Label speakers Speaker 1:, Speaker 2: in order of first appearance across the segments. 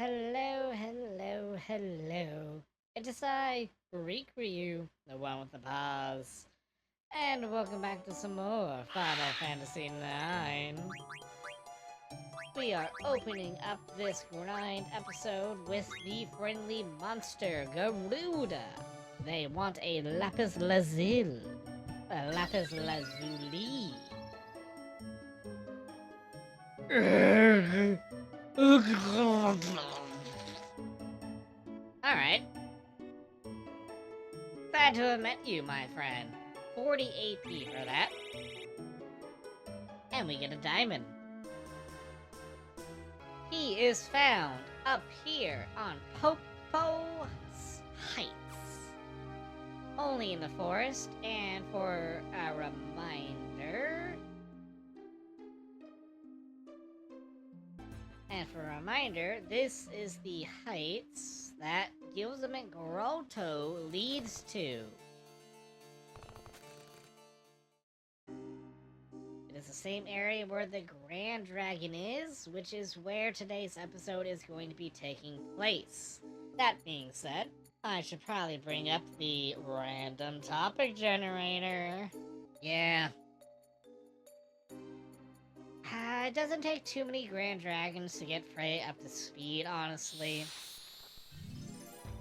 Speaker 1: Hello, hello, hello. It is I, Rikryu, the one with the paws. And welcome back to some more Final Fantasy IX. We are opening up this grind episode with the friendly monster, Garuda. They want a Lapis Lazuli. A Lapis Lazuli. Alright, glad to have met you, my friend. 40 AP for that. And we get a diamond. He is found up here on Popo Heights. Only in the forest, and for a reminder, this is the heights that Gilzamet Grotto leads to. It is the same area where the Grand Dragon is, which is where today's episode is going to be taking place. That being said, I should probably bring up the random topic generator. Yeah. It doesn't take too many Grand Dragons to get Frey up to speed, honestly.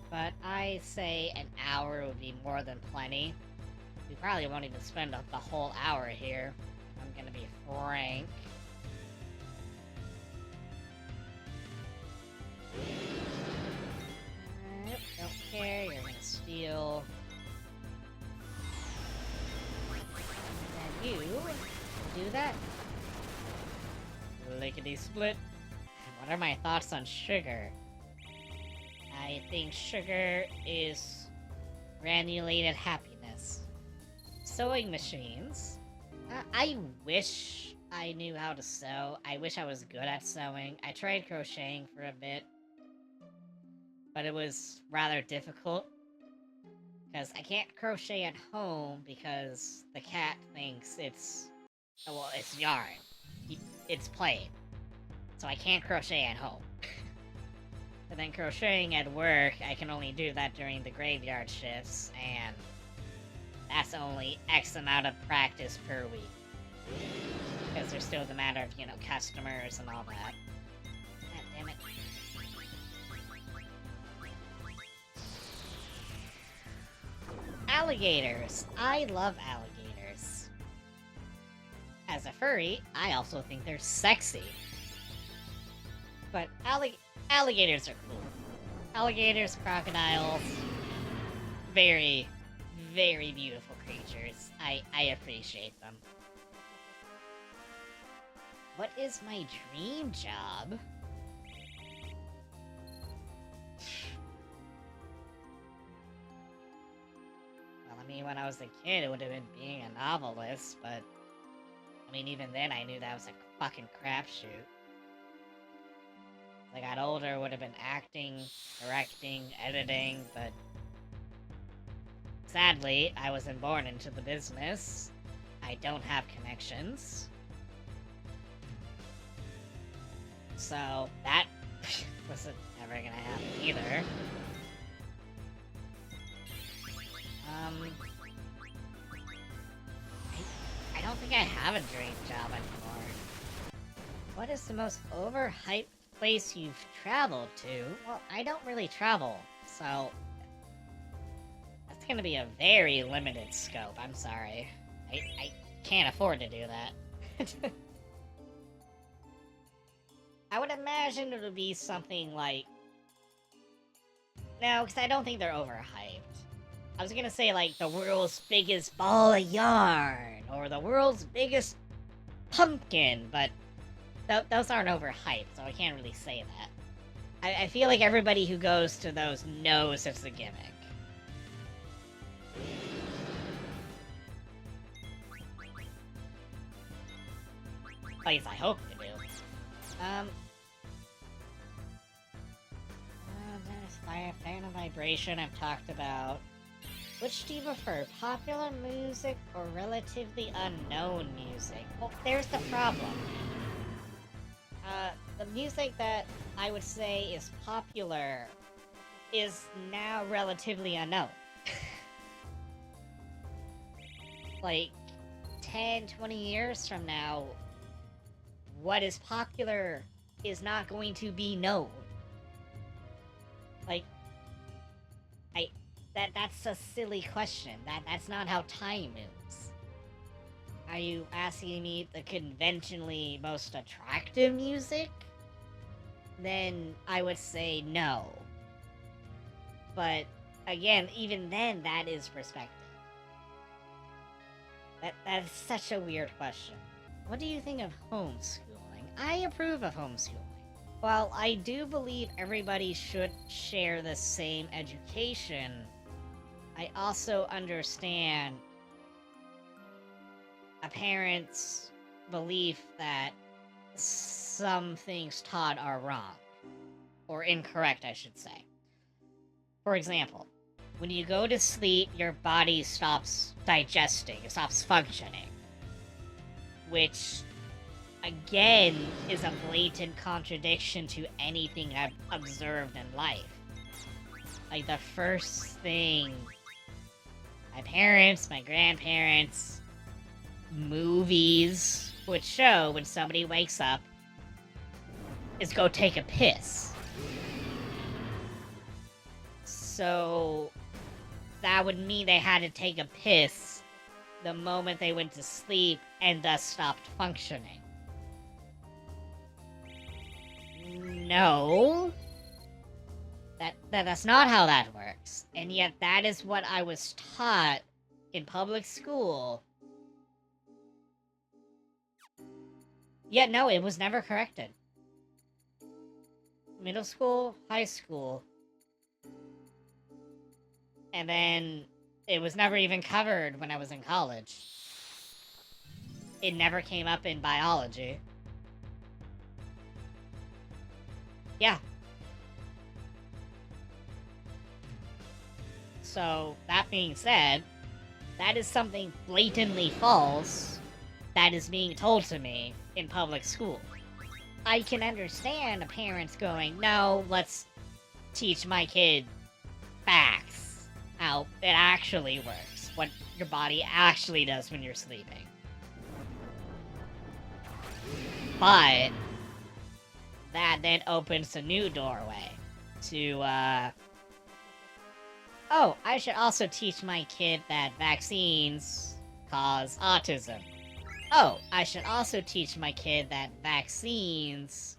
Speaker 1: But I say an hour would be more than plenty. We probably won't even spend the whole hour here. I'm gonna be frank. Don't care, you're gonna steal. And you do that. Lickety split. What are my thoughts on sugar? I think sugar is granulated happiness. Sewing machines. I wish I knew how to sew. I wish I was good at sewing. I tried crocheting for a bit, but it was rather difficult because I can't crochet at home because the cat thinks it's yarn. It's plain. So I can't crochet at home. But then crocheting at work, I can only do that during the graveyard shifts, and that's only X amount of practice per week. Because there's still the matter of, customers and all that. God damn it. Alligators. I love alligators. As a furry, I also think they're sexy. But alligators are cool. Alligators, crocodiles, very, very beautiful creatures. I appreciate them. What is my dream job? Well, I mean, when I was a kid, it would have been being a novelist, but I mean, even then, I knew that was a fucking crapshoot. As I got older, it would have been acting, directing, editing, but sadly, I wasn't born into the business. I don't have connections. So, that wasn't ever gonna happen either. I don't think I have a dream job anymore. What is the most overhyped place you've traveled to? Well, I don't really travel, so that's gonna be a very limited scope. I'm sorry. I can't afford to do that. I would imagine it would be something like... No, because I don't think they're overhyped. I was gonna say, like, the world's biggest ball of yarn, or the world's biggest pumpkin, but those aren't overhyped, so I can't really say that. I feel like everybody who goes to those knows it's a gimmick. At least I hope they do. There's Fan of Vibration I've talked about. Which do you prefer, popular music or relatively unknown music? Well, there's the problem. The music that I would say is popular is now relatively unknown. Like 10, 20 years from now, what is popular is not going to be known. Like, that's a silly question. That's not how time moves. Are you asking me the conventionally most attractive music? Then I would say no. But again, even then, that is perspective. That's such a weird question. What do you think of homeschooling? I approve of homeschooling. While I do believe everybody should share the same education, I also understand a parent's belief that some things taught are wrong. Or incorrect, I should say. For example, when you go to sleep, your body stops digesting, it stops functioning. Which, again, is a blatant contradiction to anything I've observed in life. Like, the first thing my parents, my grandparents, movies would show when somebody wakes up is go take a piss. So that would mean they had to take a piss the moment they went to sleep and thus stopped functioning. No. That's not how that works. And yet that is what I was taught in public school. Yet no, it was never corrected. Middle school, high school. And then it was never even covered when I was in college. It never came up in biology. Yeah. So, that being said, that is something blatantly false that is being told to me in public school. I can understand a parent's going, no, let's teach my kid facts, how it actually works, what your body actually does when you're sleeping. But that then opens a new doorway to, oh, I should also teach my kid that vaccines cause autism. Oh, I should also teach my kid that vaccines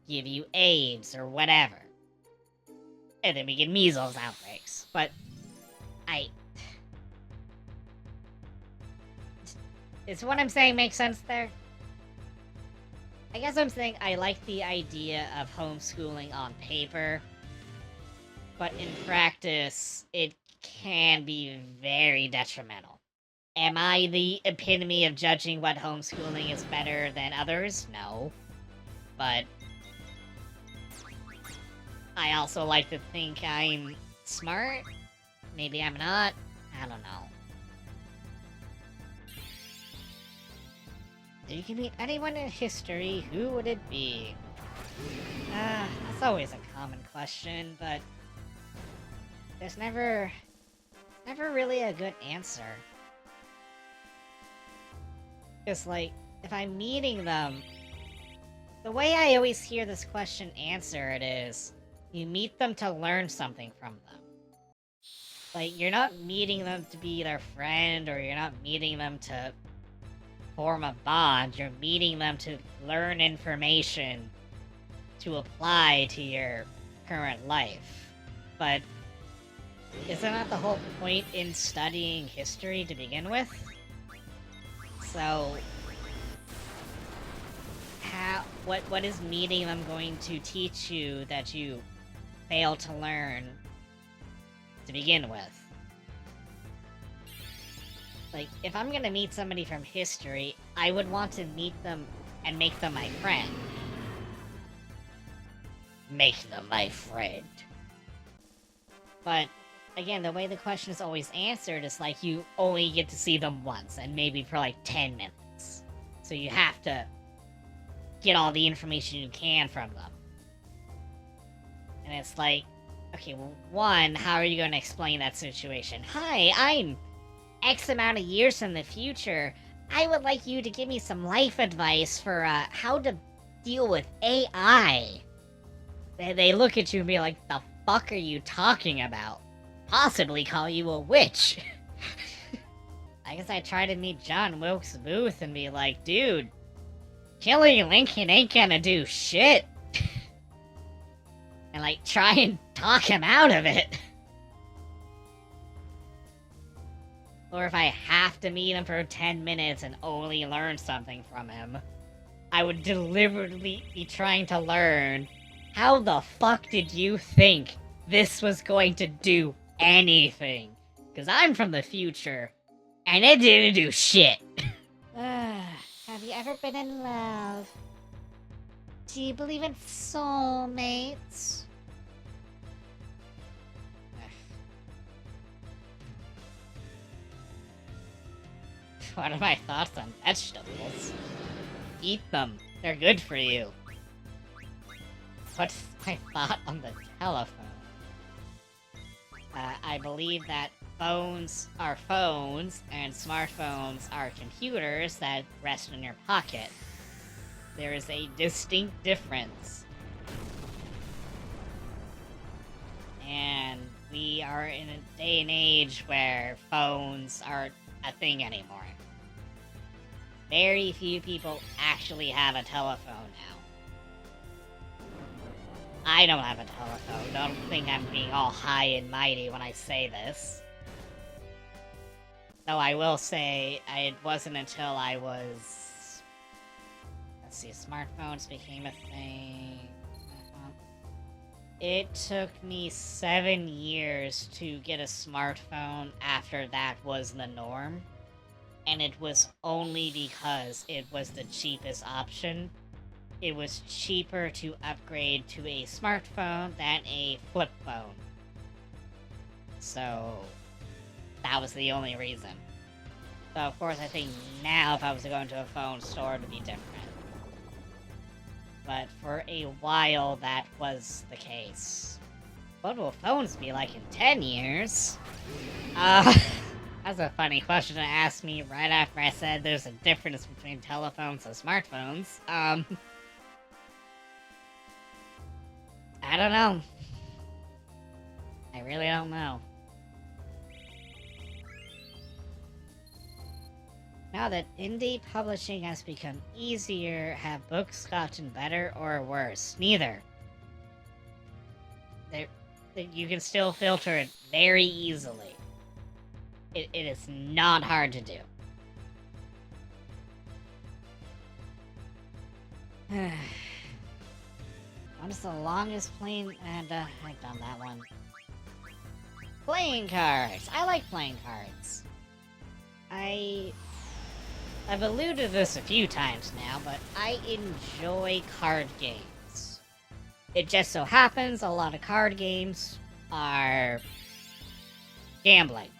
Speaker 1: give you AIDS or whatever. And then we get measles outbreaks. But is what I'm saying make sense there? I guess I'm saying I like the idea of homeschooling on paper, but in practice, it can be very detrimental. Am I the epitome of judging what homeschooling is better than others? No. But I also like to think I'm smart. Maybe I'm not. I don't know. If you can meet anyone in history, who would it be? That's always a common question, but there's never really a good answer. Because, like, if I'm meeting them, the way I always hear this question answered is, you meet them to learn something from them. Like, you're not meeting them to be their friend, or you're not meeting them to form a bond. You're meeting them to learn information to apply to your current life. But isn't that the whole point in studying history to begin with? So, what is meeting them going to teach you that you failed to learn to begin with? Like, if I'm gonna meet somebody from history, I would want to meet them and make them my friend. Make them my friend. But, again, the way the question is always answered is like you only get to see them once, and maybe for like 10 minutes. So you have to get all the information you can from them. And it's like, okay, well, one, how are you going to explain that situation? Hi, I'm X amount of years in the future. I would like you to give me some life advice for how to deal with AI. They look at you and be like, the fuck are you talking about? Possibly call you a witch. I guess I try to meet John Wilkes Booth and be like, dude, killing Lincoln ain't gonna do shit. And like, try and talk him out of it. Or if I have to meet him for 10 minutes and only learn something from him, I would deliberately be trying to learn, how the fuck did you think this was going to do anything? Because I'm from the future, and it didn't do shit. Have you ever been in love? Do you believe in soulmates? What are my thoughts on vegetables? Eat them. They're good for you. What's my thought on the telephone? I believe that phones are phones, and smartphones are computers that rest in your pocket. There is a distinct difference. And we are in a day and age where phones aren't a thing anymore. Very few people actually have a telephone now. I don't have a telephone. Don't think I'm being all high and mighty when I say this. Though I will say, it wasn't until I was... Let's see, smartphones became a thing. It took me 7 years to get a smartphone after that was the norm. And it was only because it was the cheapest option. It was cheaper to upgrade to a smartphone than a flip phone. So, that was the only reason. So, of course, I think now if I was to go into a phone store, it would be different. But for a while, that was the case. What will phones be like in 10 years? That's a funny question to ask me right after I said there's a difference between telephones and smartphones. I don't know. I really don't know. Now that indie publishing has become easier, have books gotten better or worse? Neither. You can still filter it very easily. It is not hard to do. What is the longest plane? And I've done that one. Playing cards. I like playing cards. I've alluded to this a few times now, but I enjoy card games. It just so happens a lot of card games are gambling.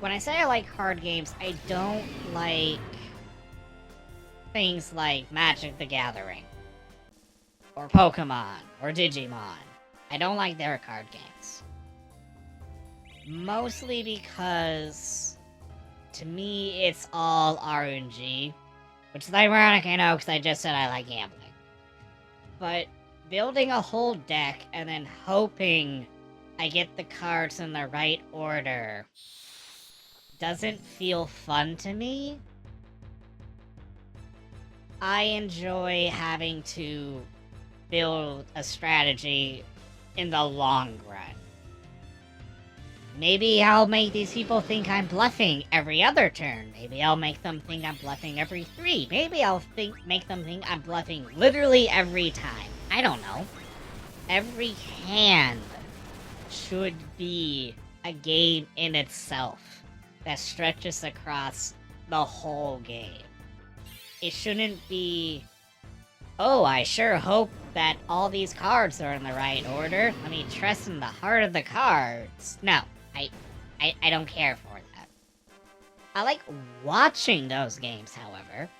Speaker 1: When I say I like card games, I don't like things like Magic the Gathering, or Pokemon, or Digimon. I don't like their card games. Mostly because, to me, it's all RNG, which is ironic, I know, because I just said I like gambling. But building a whole deck and then hoping I get the cards in the right order doesn't feel fun to me. I enjoy having to build a strategy in the long run. Maybe I'll make these people think I'm bluffing every other turn. Maybe I'll make them think I'm bluffing every 3. Maybe I'll make them think I'm bluffing literally every time. I don't know. Every hand should be a game in itself that stretches across the whole game. It shouldn't be, oh, I sure hope that all these cards are in the right order. Let me trust in the heart of the cards. No, I don't care for that. I like watching those games, however.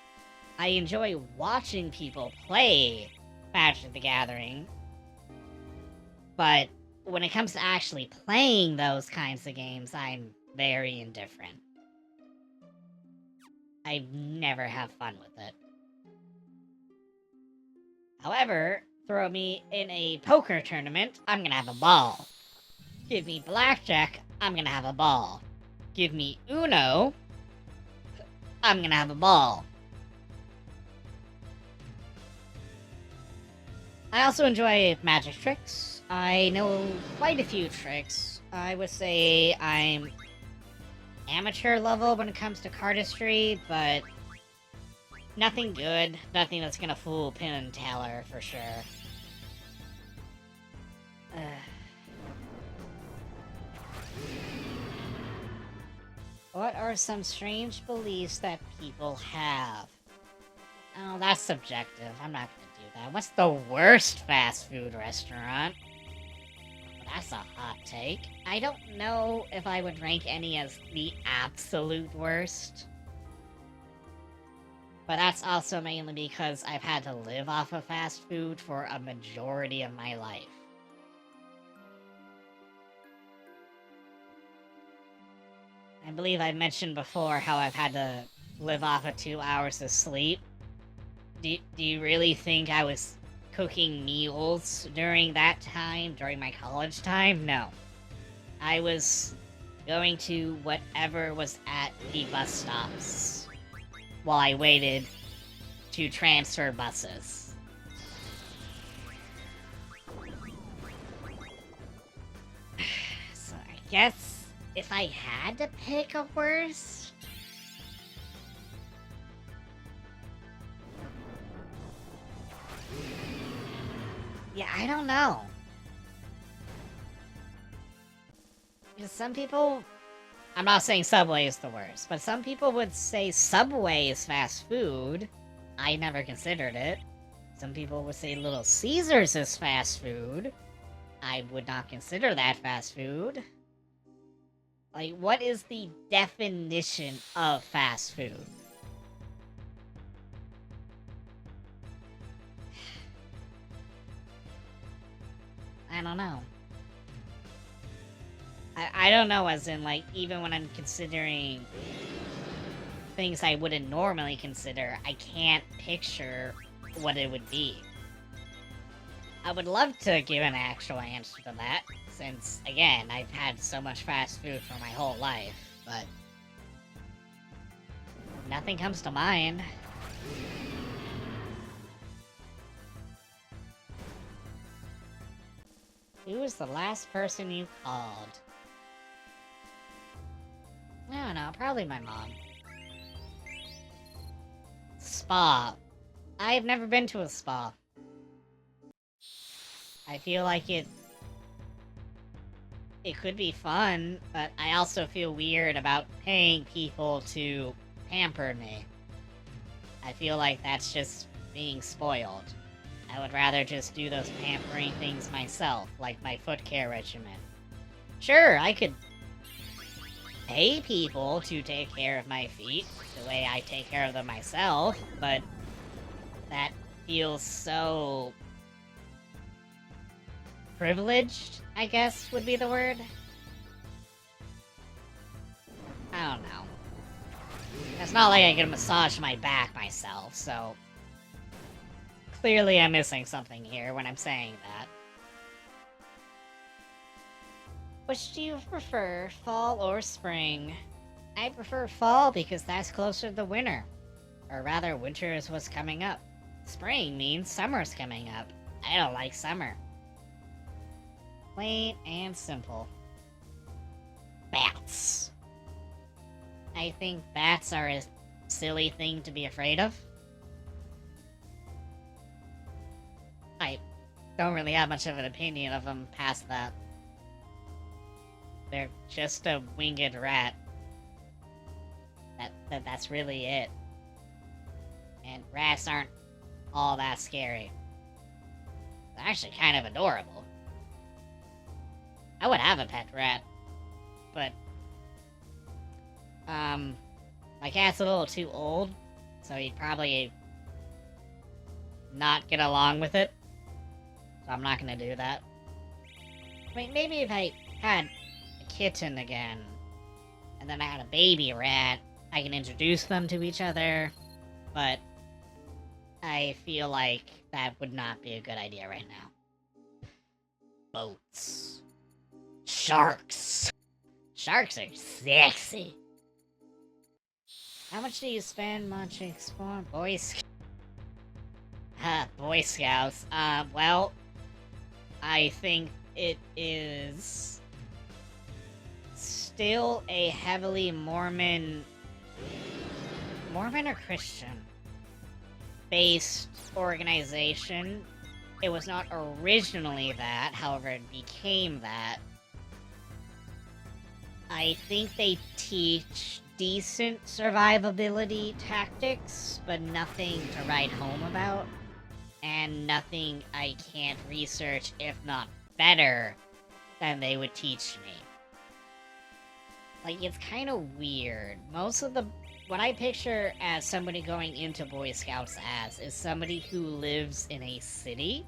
Speaker 1: I enjoy watching people play Magic the Gathering, but when it comes to actually playing those kinds of games, I'm very indifferent. I never have fun with it. However, throw me in a poker tournament, I'm gonna have a ball. Give me blackjack, I'm gonna have a ball. Give me Uno, I'm gonna have a ball. I also enjoy magic tricks. I know quite a few tricks. I would say I'm amateur level when it comes to cardistry, but nothing good. Nothing that's gonna fool Penn and Teller for sure. What are some strange beliefs that people have? Oh, that's subjective. I'm not gonna do that. What's the worst fast food restaurant? That's a hot take. I don't know if I would rank any as the absolute worst. But that's also mainly because I've had to live off of fast food for a majority of my life. I believe I mentioned before how I've had to live off of 2 hours of sleep. Do you really think I was cooking meals during that time, during my college time? No. I was going to whatever was at the bus stops while I waited to transfer buses. So I guess if I had to pick a worst... Yeah, I don't know. Because some people... I'm not saying Subway is the worst, but some people would say Subway is fast food. I never considered it. Some people would say Little Caesars is fast food. I would not consider that fast food. Like, what is the definition of fast food? I don't know. I don't know, as in, like, even when I'm considering things I wouldn't normally consider, I can't picture what it would be. I would love to give an actual answer to that, since, again, I've had so much fast food for my whole life, but... nothing comes to mind. Who was the last person you called? I don't know, probably my mom. Spa. I've never been to a spa. I feel like it could be fun, but I also feel weird about paying people to pamper me. I feel like that's just being spoiled. I would rather just do those pampering things myself, like my foot care regimen. Sure, I could pay people to take care of my feet the way I take care of them myself, but that feels so privileged, I guess would be the word. I don't know. It's not like I can massage my back myself, so clearly I'm missing something here when I'm saying that. Which do you prefer, fall or spring? I prefer fall because that's closer to winter. Or rather, winter is what's coming up. Spring means summer's coming up. I don't like summer. Plain and simple. Bats. I think bats are a silly thing to be afraid of. I don't really have much of an opinion of them past that. They're just a winged rat. That's really it. And rats aren't all that scary. They're actually kind of adorable. I would have a pet rat, but my cat's a little too old, so he'd probably not get along with it. So I'm not gonna do that. I mean, maybe if I had a kitten again, and then I had a baby rat, I can introduce them to each other, but I feel like that would not be a good idea right now. Boats. Sharks. Sharks are sexy. How much do you spend munching spawn? Boy Scouts. Boy Scouts. Well, I think it is still a heavily Mormon or Christian based organization. It was not originally that, however it became that. I think they teach decent survivability tactics, but nothing to write home about, and nothing I can't research, if not better, than they would teach me. Like, it's kind of weird. Most of what I picture as somebody going into Boy Scouts as is somebody who lives in a city,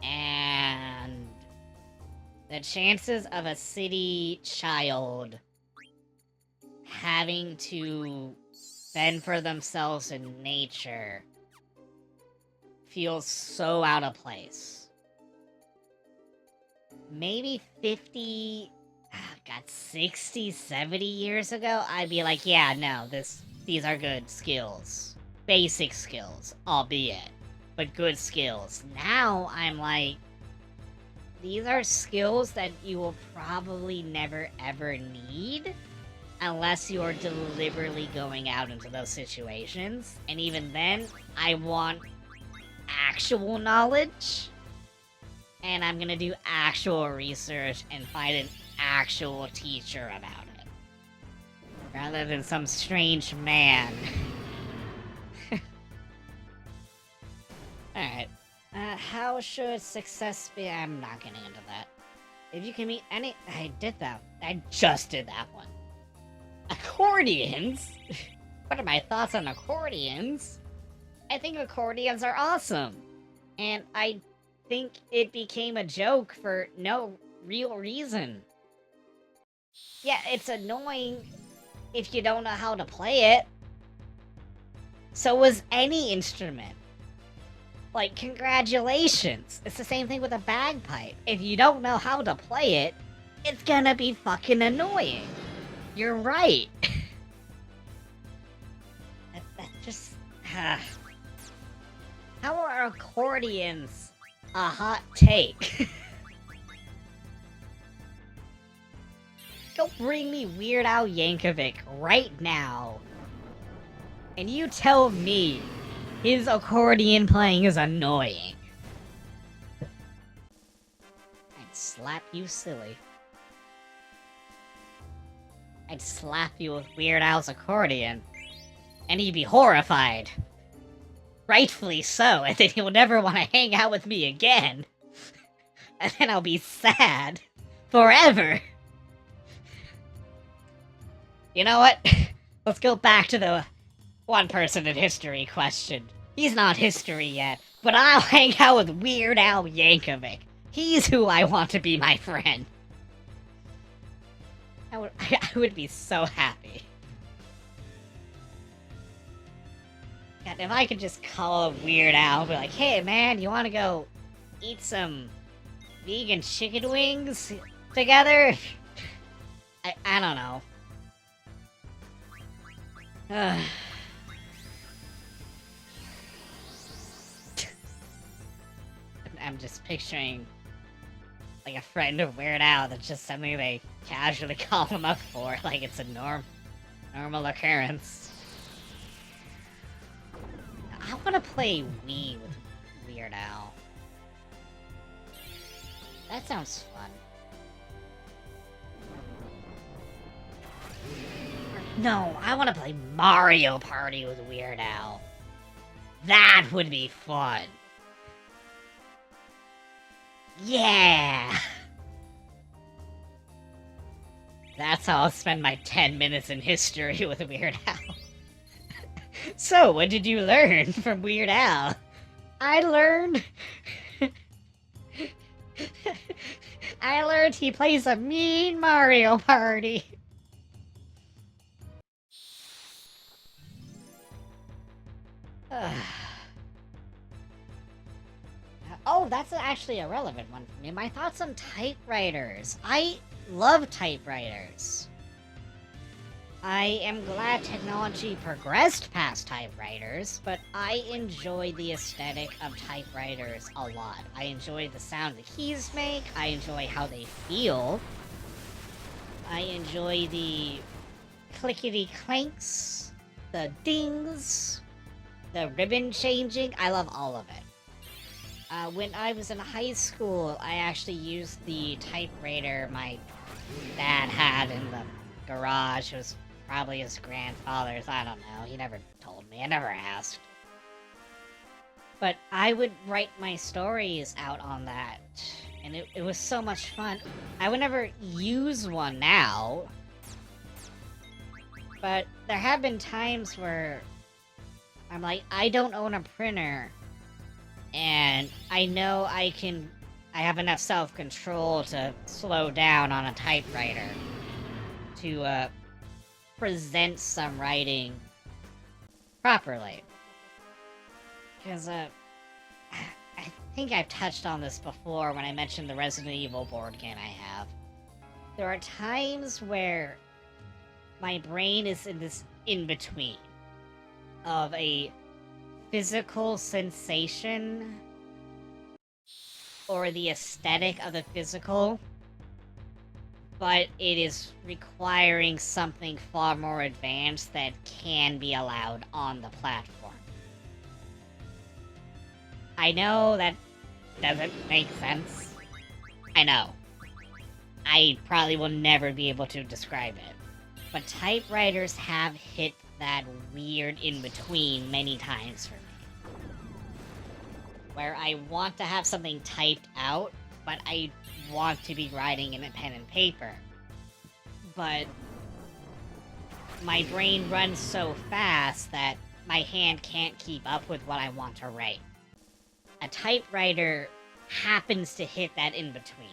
Speaker 1: and the chances of a city child having to fend for themselves in nature feels so out of place. Maybe 60, 70 years ago, I'd be like, yeah, no, these are good skills. Basic skills, albeit, but good skills. Now, I'm like, these are skills that you will probably never ever need unless you're deliberately going out into those situations. And even then, I want actual knowledge. And I'm gonna do actual research and find an actual teacher about it. Rather than some strange man. Alright. How should success be? I'm not getting into that. If you can meet any... I did that. I just did that one. Accordions? What are my thoughts on accordions? I think accordions are awesome. And I think it became a joke for no real reason. Yeah, it's annoying if you don't know how to play it. So was any instrument. Like, congratulations. It's the same thing with a bagpipe. If you don't know how to play it, it's gonna be fucking annoying. You're right. that just... How are accordions a hot take? Go bring me Weird Al Yankovic right now. And you tell me his accordion playing is annoying. I'd slap you silly. I'd slap you with Weird Al's accordion. And he'd be horrified. Rightfully so, and then he'll never want to hang out with me again. And then I'll be sad. Forever. You know what? Let's go back to the one person in history question. He's not history yet, but I'll hang out with Weird Al Yankovic. He's who I want to be my friend. I would be so happy. God, if I could just call up Weird Al and be like, hey man, you want to go eat some vegan chicken wings together? I don't know. I'm just picturing like a friend of Weird Al that's just something they casually call him up for, like it's a normal occurrence. I want to play Wii with Weird Al. That sounds fun. No, I want to play Mario Party with Weird Al. That would be fun. Yeah! That's how I'll spend my 10 minutes in history with Weird Al. So, what did you learn from Weird Al? I learned. I learned he plays a mean Mario Party. Oh, that's actually a relevant one for me. My thoughts on typewriters. I love typewriters. I am glad technology progressed past typewriters, but I enjoy the aesthetic of typewriters a lot. I enjoy the sound the keys make, I enjoy how they feel, I enjoy the clickety clanks, the dings, the ribbon changing. I love all of it. When I was in high school, I actually used the typewriter my dad had in the garage. It was probably his grandfather's. I don't know. He never told me. I never asked. But I would write my stories out on that. And it was so much fun. I would never use one now. But there have been times where I'm like, I don't own a printer. And I know I have enough self-control to slow down on a typewriter to present some writing properly. Because I think I've touched on this before when I mentioned the Resident Evil board game I have. There are times where my brain is in this in-between of a physical sensation or the aesthetic of the physical, but it is requiring something far more advanced that can be allowed on the platform. I know that doesn't make sense. I know. I probably will never be able to describe it. But typewriters have hit that weird in-between many times for me. Where I want to have something typed out, but I want to be writing in a pen and paper. But my brain runs so fast that my hand can't keep up with what I want to write. A typewriter happens to hit that in-between.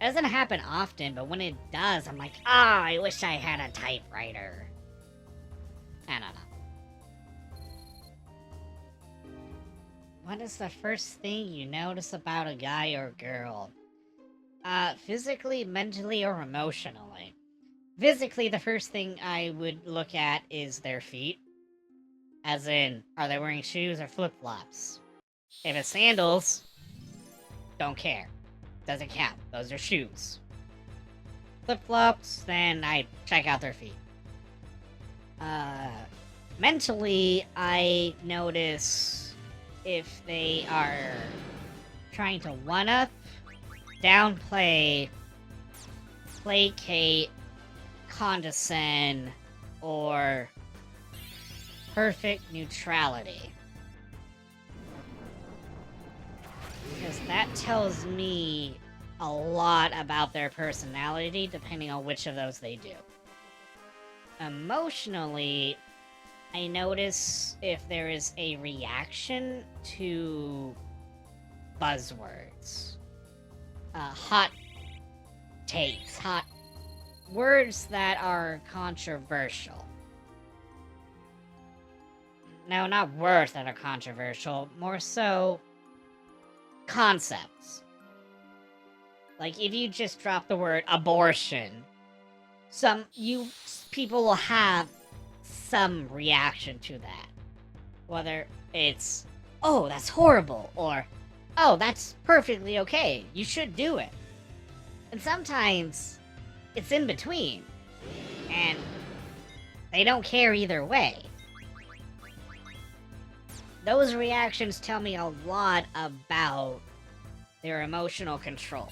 Speaker 1: It doesn't happen often, but when it does, I'm like, I wish I had a typewriter. I don't know. What is the first thing you notice about a guy or girl? Physically, mentally, or emotionally? Physically, the first thing I would look at is their feet. As in, are they wearing shoes or flip-flops? If it's sandals, don't care. Doesn't count. Those are shoes. Flip-flops, then I check out their feet. Mentally, I notice if they are trying to one-up, downplay, placate, condescend, or perfect neutrality. Because that tells me a lot about their personality, depending on which of those they do. Emotionally, I notice if there is a reaction to buzzwords. Hot takes, hot words that are controversial. No, not words that are controversial, more so concepts. Like, if you just drop the word abortion, people will have some reaction to that. Whether it's, oh, that's horrible, or, oh, that's perfectly okay, you should do it. And sometimes, it's in between. And they don't care either way. Those reactions tell me a lot about their emotional control.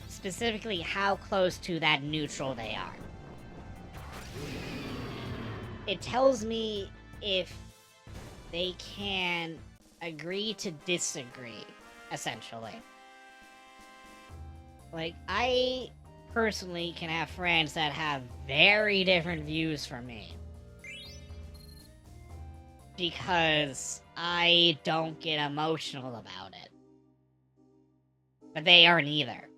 Speaker 1: Specifically, how close to that neutral they are. It tells me if they can agree to disagree, essentially. Like, I personally can have friends that have very different views from me. because I don't get emotional about it. But they aren't either.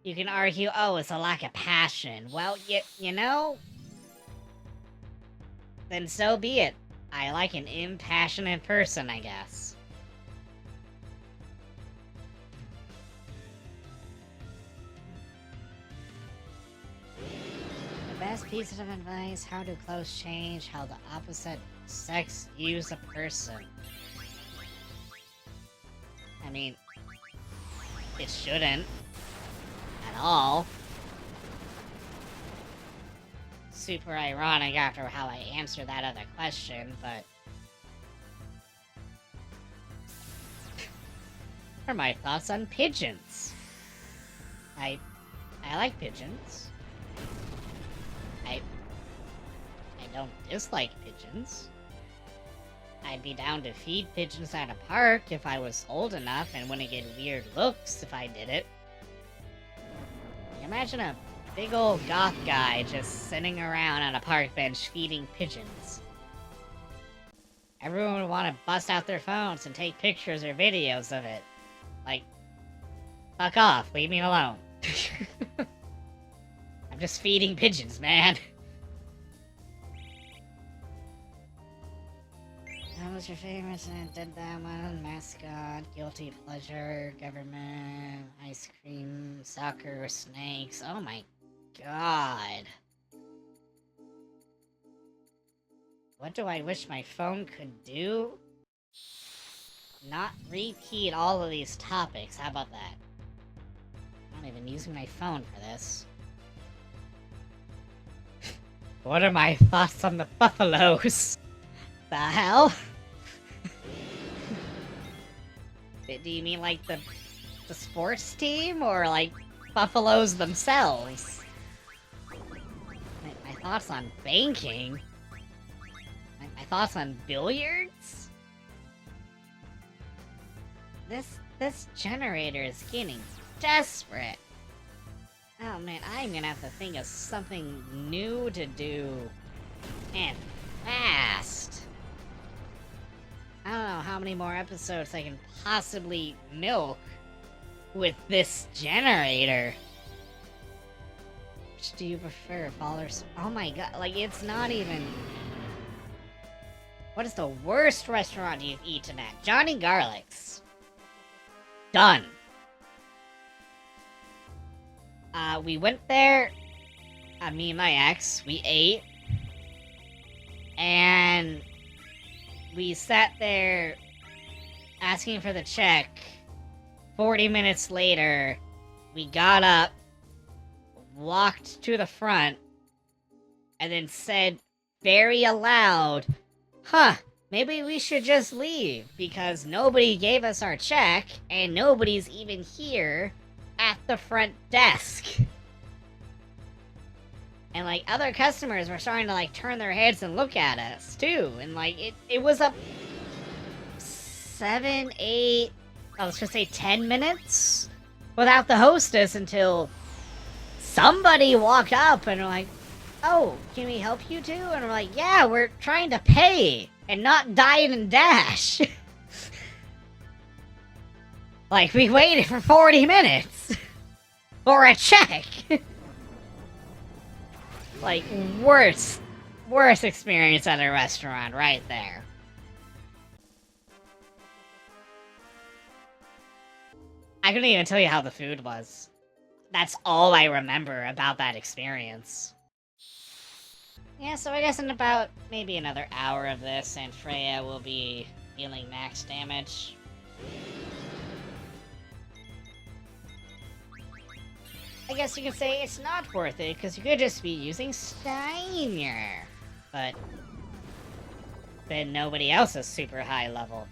Speaker 1: You can argue, oh, it's a lack of passion. Well, you know, then so be it. I like an impassionate person, I guess. The best piece of advice, how do clothes change, how the opposite sex views a person. I mean, it shouldn't. At all. Super ironic after how I answered that other question, but... What are my thoughts on pigeons? I like pigeons. I don't dislike pigeons. I'd be down to feed pigeons at a park if I was old enough and wouldn't get weird looks if I did it. Imagine a big old goth guy just sitting around on a park bench feeding pigeons. Everyone would want to bust out their phones and take pictures or videos of it. Like, fuck off, leave me alone. I'm just feeding pigeons, man. That was your favorite, and I did that one. Mascot, guilty pleasure, government, ice cream, soccer, snakes. Oh my god. What do I wish my phone could do? Not repeat all of these topics. How about that? I'm not even using my phone for this. What are my thoughts on the buffaloes? The hell? Do you mean like the sports team or like buffaloes themselves? My thoughts on banking? My thoughts on billiards? This generator is getting desperate. Oh man, I'm gonna have to think of something new to do. And fast. I don't know how many more episodes I can possibly milk with this generator. Which do you prefer, Ballers? Oh my god, like it's not even... What is the worst restaurant you've eaten at? Johnny Garlic's. Done. We went there, me and my ex, we ate, and we sat there asking for the check. 40 minutes later, we got up, walked to the front, and then said very aloud, huh, maybe we should just leave, because nobody gave us our check, and nobody's even here at the front desk. And, like, other customers were starting to, like, turn their heads and look at us, too. And, like, it was a 7, 8, let's just say 10 minutes without the hostess until somebody walked up and were like, oh, can we help you too? And we're like, yeah, we're trying to pay and not dine and dash. Like, we waited for 40 minutes for a check. Like, worst experience at a restaurant right there. I couldn't even tell you how the food was. That's all I remember about that experience. Yeah, so I guess in about maybe another hour of this, and Freya will be dealing max damage. I guess you could say it's not worth it, because you could just be using Steiner. But then nobody else is super high level.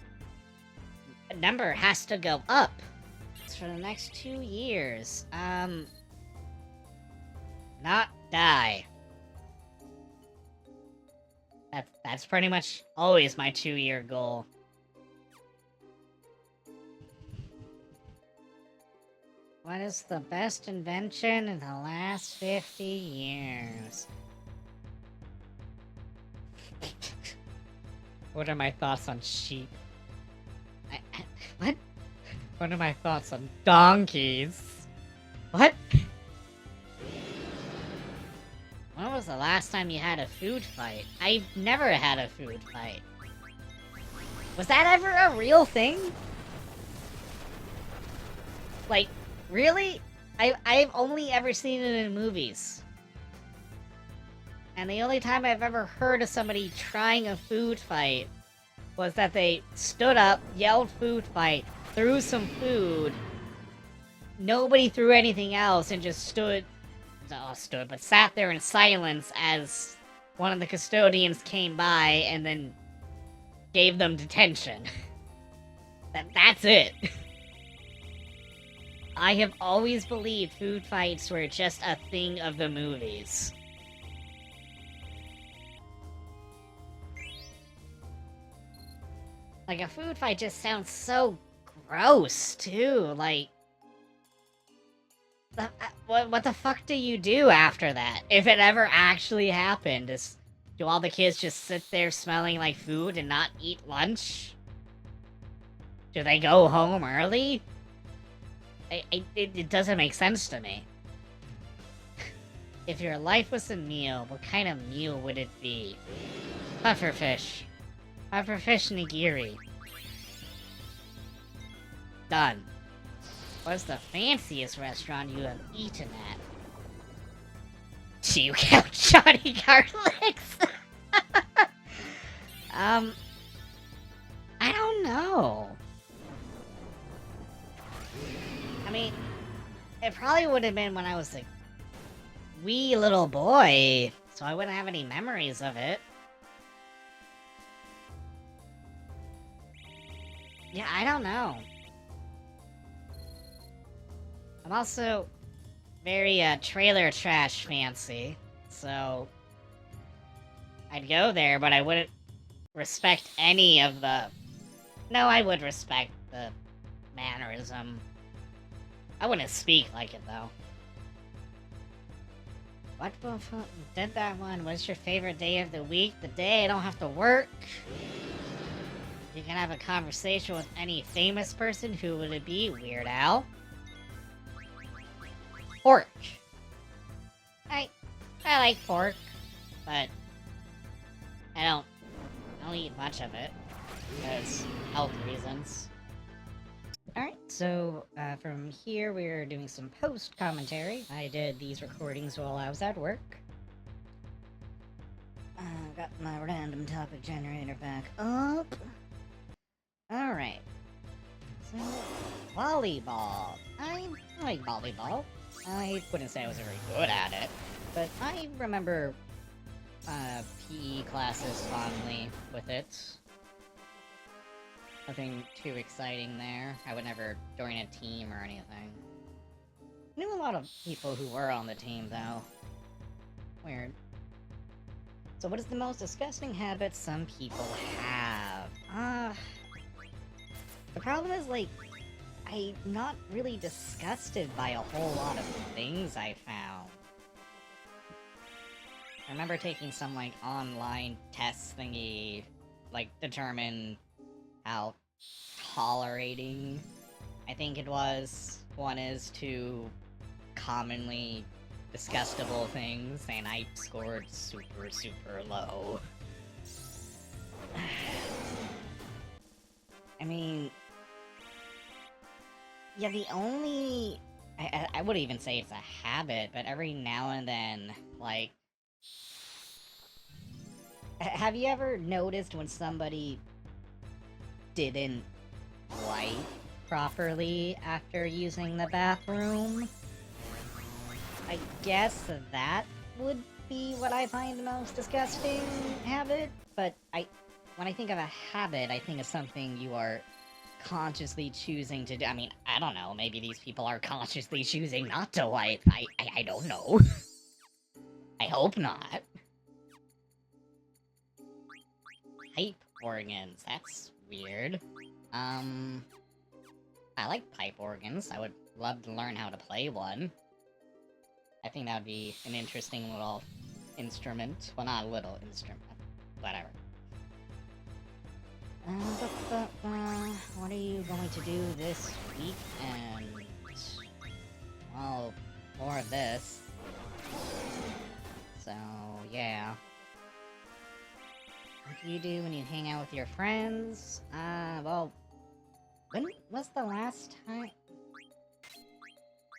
Speaker 1: The number has to go up. It's for the next 2 years. Not die. That's pretty much always my 2-year goal. What is the best invention in the last 50 years? What are my thoughts on sheep? What? What are my thoughts on donkeys? What? When was the last time you had a food fight? I've never had a food fight. Was that ever a real thing? Like, really? I've only ever seen it in movies. And the only time I've ever heard of somebody trying a food fight was that they stood up, yelled food fight, threw some food, nobody threw anything else, and just sat there in silence as one of the custodians came by and then gave them detention. That's it. I have always believed food fights were just a thing of the movies. Like, a food fight just sounds so gross, too. Like, what the fuck do you do after that? If it ever actually happened, do all the kids just sit there smelling like food and not eat lunch? Do they go home early? It doesn't make sense to me. If your life was a meal, what kind of meal would it be? Pufferfish. Pufferfish nigiri. Done. What's the fanciest restaurant you have eaten at? Do you count Johnny Garlics? I don't know. I mean, it probably would have been when I was a wee little boy, so I wouldn't have any memories of it. Yeah, I don't know. I'm also very, trailer trash fancy, so I'd go there, but I wouldn't respect any of the... No, I would respect the mannerism. I wouldn't speak like it, though. What did that one? What's your favorite day of the week? The day I don't have to work? You can have a conversation with any famous person. Who would it be? Weird Al? Pork. I like pork, but I don't eat much of it because health reasons. Alright, so from here we're doing some post commentary. I did these recordings while I was at work. Got my random topic generator back up. Alright. So, volleyball. I like volleyball. I wouldn't say I was very good at it, but I remember PE classes fondly with it. Nothing too exciting there. I would never join a team or anything. Knew a lot of people who were on the team, though. Weird. So what is the most disgusting habit some people have? The problem is, like, I'm not really disgusted by a whole lot of things I found. I remember taking some, like, online test thingy, like, determine how tolerating, I think it was, one is to commonly disgustable things, and I scored super, super low. I mean... Yeah, the only... I wouldn't even say it's a habit, but every now and then, like... Have you ever noticed when somebody didn't wipe properly after using the bathroom? I guess that would be what I find the most disgusting habit, but when I think of a habit, I think of something you are consciously choosing to do. I mean, I don't know, maybe these people are consciously choosing not to wipe. I don't know. I hope not. Pipe organs, that's weird. I like pipe organs. I would love to learn how to play one. I think that would be an interesting little instrument. Well, not a little instrument. Whatever. What are you going to do this weekend? Well, more of this. So, yeah. What do you do when you hang out with your friends? Well, when was the last time?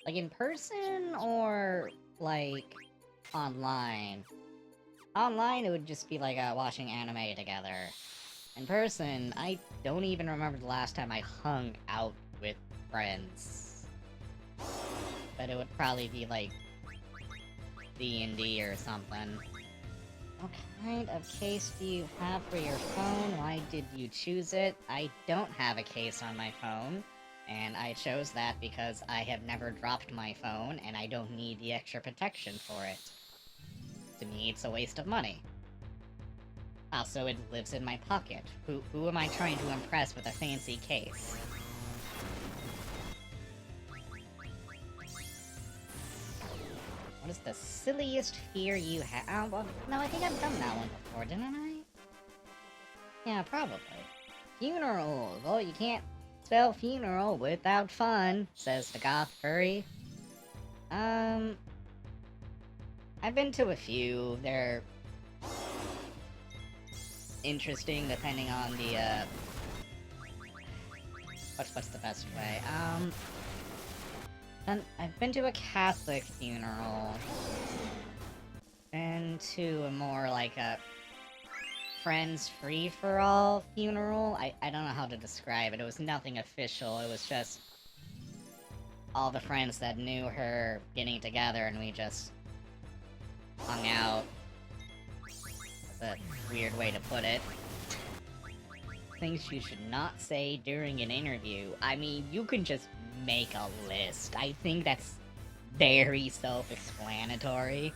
Speaker 1: Like, in person, or, like, online? Online, it would just be like, watching anime together. In person, I don't even remember the last time I hung out with friends. But it would probably be, like, D&D or something. What kind of case do you have for your phone? Why did you choose it? I don't have a case on my phone, and I chose that because I have never dropped my phone, and I don't need the extra protection for it. To me, it's a waste of money. Also, it lives in my pocket. Who am I trying to impress with a fancy case? What is the silliest fear you have? Well, no, I think I've done that one before, didn't I? Yeah, probably. Funeral. Well, you can't spell funeral without fun, says the goth furry. I've been to a few. They're interesting depending on the, what's the best way? I've been to a Catholic funeral. Been to a more, like, a friends free-for-all funeral? I don't know how to describe it. It was nothing official. It was just all the friends that knew her getting together, and we just hung out. That's a weird way to put it. Things you should not say during an interview. I mean, you can just make a list. I think that's very self-explanatory.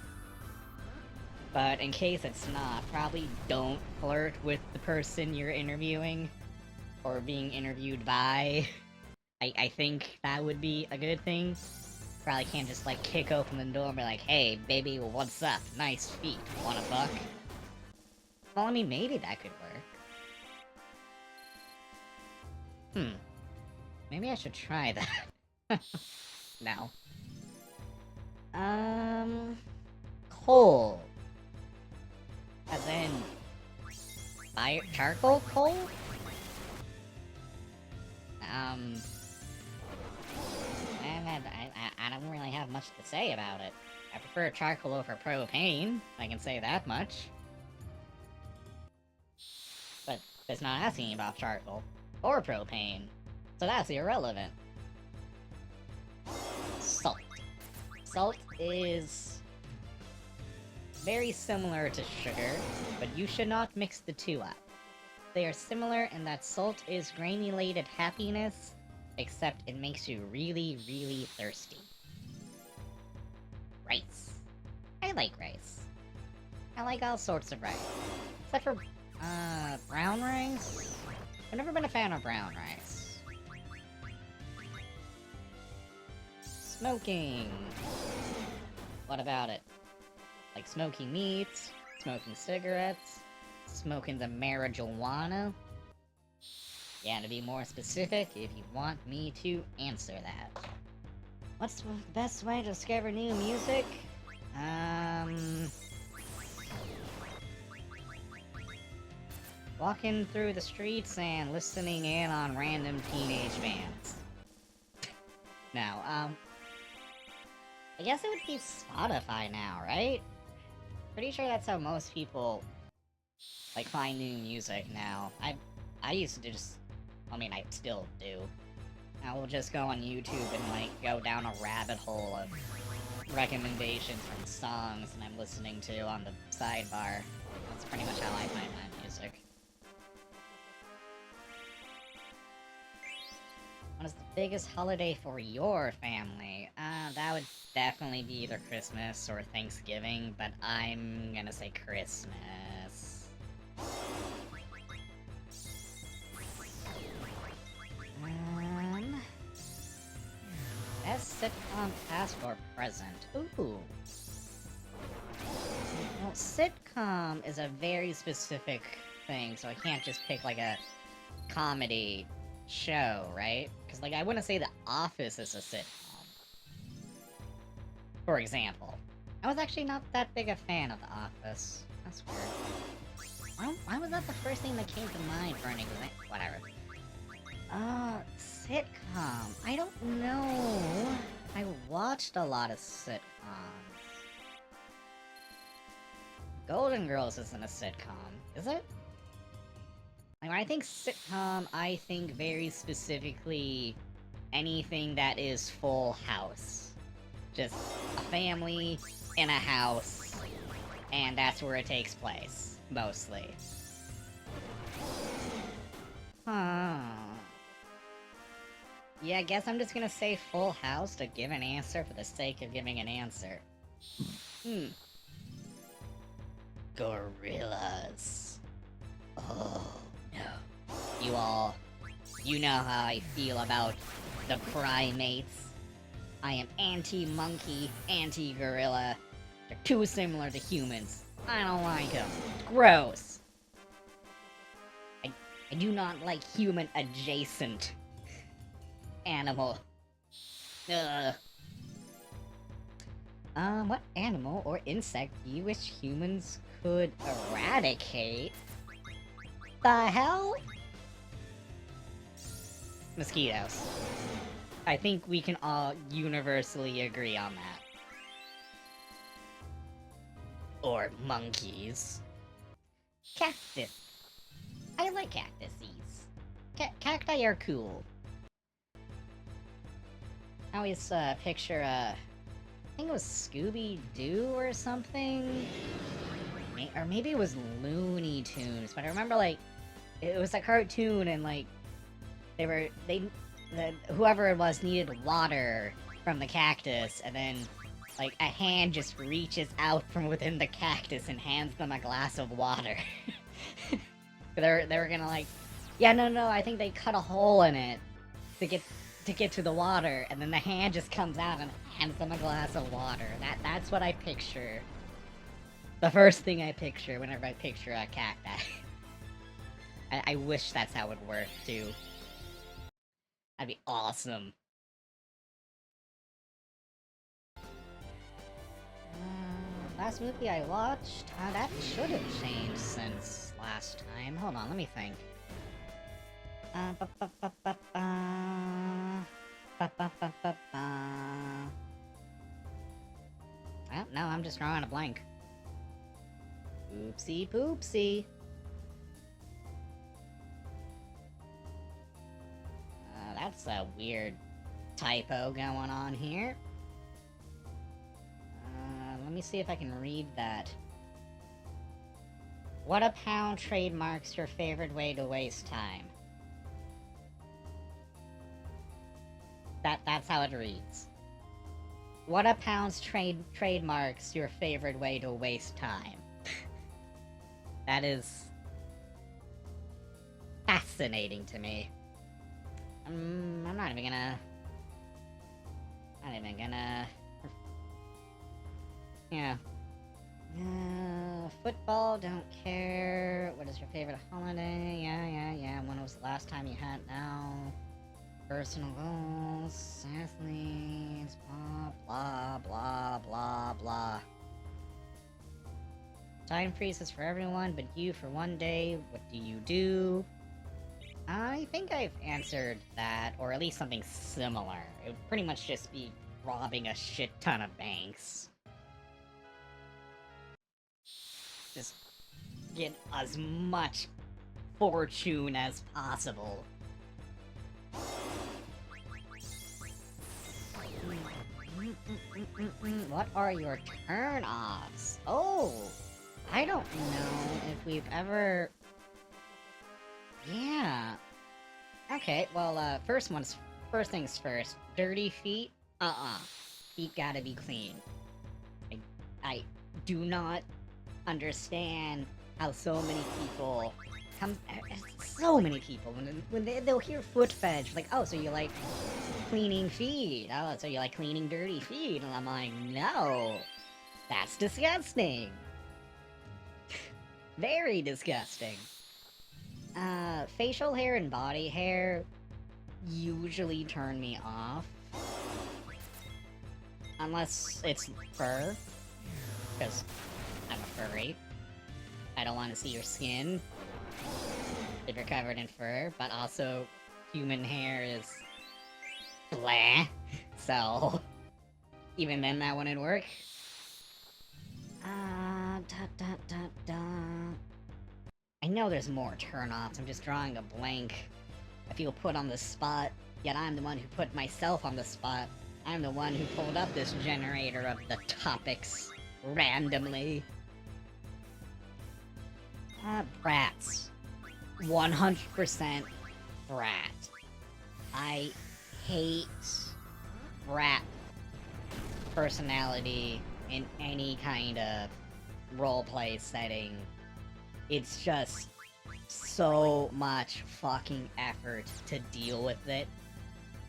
Speaker 1: But in case it's not, probably don't flirt with the person you're interviewing or being interviewed by. I think that would be a good thing. Probably can't just, like, kick open the door and be like, hey, baby, what's up? Nice feet. Wanna fuck? Well, I mean, maybe that could work. Maybe I should try that. No. Coal. As in... fire... charcoal coal? I don't really have much to say about it. I prefer charcoal over propane, I can say that much. But it's not asking about charcoal or propane, so that's irrelevant. Salt. Salt is very similar to sugar, but you should not mix the two up. They are similar in that salt is granulated happiness, except it makes you really, really thirsty. Rice. I like rice. I like all sorts of rice. Except for, brown rice? I've never been a fan of brown rice. Smoking. What about it? Like smoking meats, smoking cigarettes, smoking the marijuana? Yeah, to be more specific, if you want me to answer that. What's the best way to discover new music? Walking through the streets and listening in on random teenage bands. Now, I guess it would be Spotify now, right? Pretty sure that's how most people, like, find new music now. I used to just... I mean, I still do. I will just go on YouTube and, like, go down a rabbit hole of recommendations from songs that I'm listening to on the sidebar. That's pretty much how I find my music. What is the biggest holiday for your family? That would definitely be either Christmas or Thanksgiving, but I'm gonna say Christmas. Best sitcom past or present? Ooh. Well, sitcom is a very specific thing, so I can't just pick, like, a comedy show, right? Because, like, I wouldn't say The Office is a sitcom. For example. I was actually not that big a fan of The Office. That's weird. Why was that the first thing that came to mind for an example? Whatever. Sitcom. I don't know. I watched a lot of sitcoms. Golden Girls isn't a sitcom, is it? Like, when I think sitcom, I think very specifically anything that is Full House. Just a family in a house, and that's where it takes place, mostly. Huh. Yeah, I guess I'm just gonna say Full House to give an answer for the sake of giving an answer. Gorillas. Oh, no. You know how I feel about the primates. I am anti-monkey, anti-gorilla. They're too similar to humans. I don't like them. Gross. I do not like human-adjacent animal. Ugh. What animal or insect do you wish humans could eradicate? The hell? Mosquitoes. I think we can all universally agree on that. Or monkeys. Cactus. I like cactuses. Cacti are cool. I always picture I think it was Scooby-Doo or something? Or maybe it was Looney Tunes, but I remember, like, it was a cartoon and, like, whoever it was needed water from the cactus, and then, like, a hand just reaches out from within the cactus and hands them a glass of water. they were gonna, like, yeah, no, I think they cut a hole in it to get to the water, and then the hand just comes out and hands them a glass of water. That's what I picture. The first thing I picture whenever I picture a cacti. I wish that's how it worked, too. That'd be awesome. Last movie I watched? That should have changed since last time. Hold on, let me think. Well, no, I'm just drawing a blank. Oopsie poopsie. That's a weird typo going on here. Let me see if I can read that. What a pound trademarks your favorite way to waste time. That's how it reads. What a pound's trademarks your favorite way to waste time. That is fascinating to me. I'm not even gonna... Yeah. Football, don't care. What is your favorite holiday? Yeah. When was the last time you had now? Personal goals, athletes, blah. Time freezes for everyone, but you for one day. What do you do? I think I've answered that, or at least something similar. It would pretty much just be robbing a shit ton of banks. Just get as much fortune as possible. What are your turn-offs? Oh, I don't know if we've ever... Yeah. Okay, well, first things first. Dirty feet? Feet gotta be clean. I do not understand how so many people when they'll hear foot fetish, like, oh, so you like cleaning feet? Oh, so you like cleaning dirty feet? And I'm like, no, that's disgusting. Very disgusting. Facial hair and body hair usually turn me off. Unless it's fur. Because I'm a furry. I don't want to see your skin if you're covered in fur, but also human hair is blah. So even then that wouldn't work. I know there's more turn-offs, I'm just drawing a blank. I feel put on the spot, yet I'm the one who put myself on the spot. I'm the one who pulled up this generator of the topics randomly. Brats. 100% brat. I hate brat personality in any kind of roleplay setting. It's just so much fucking effort to deal with it,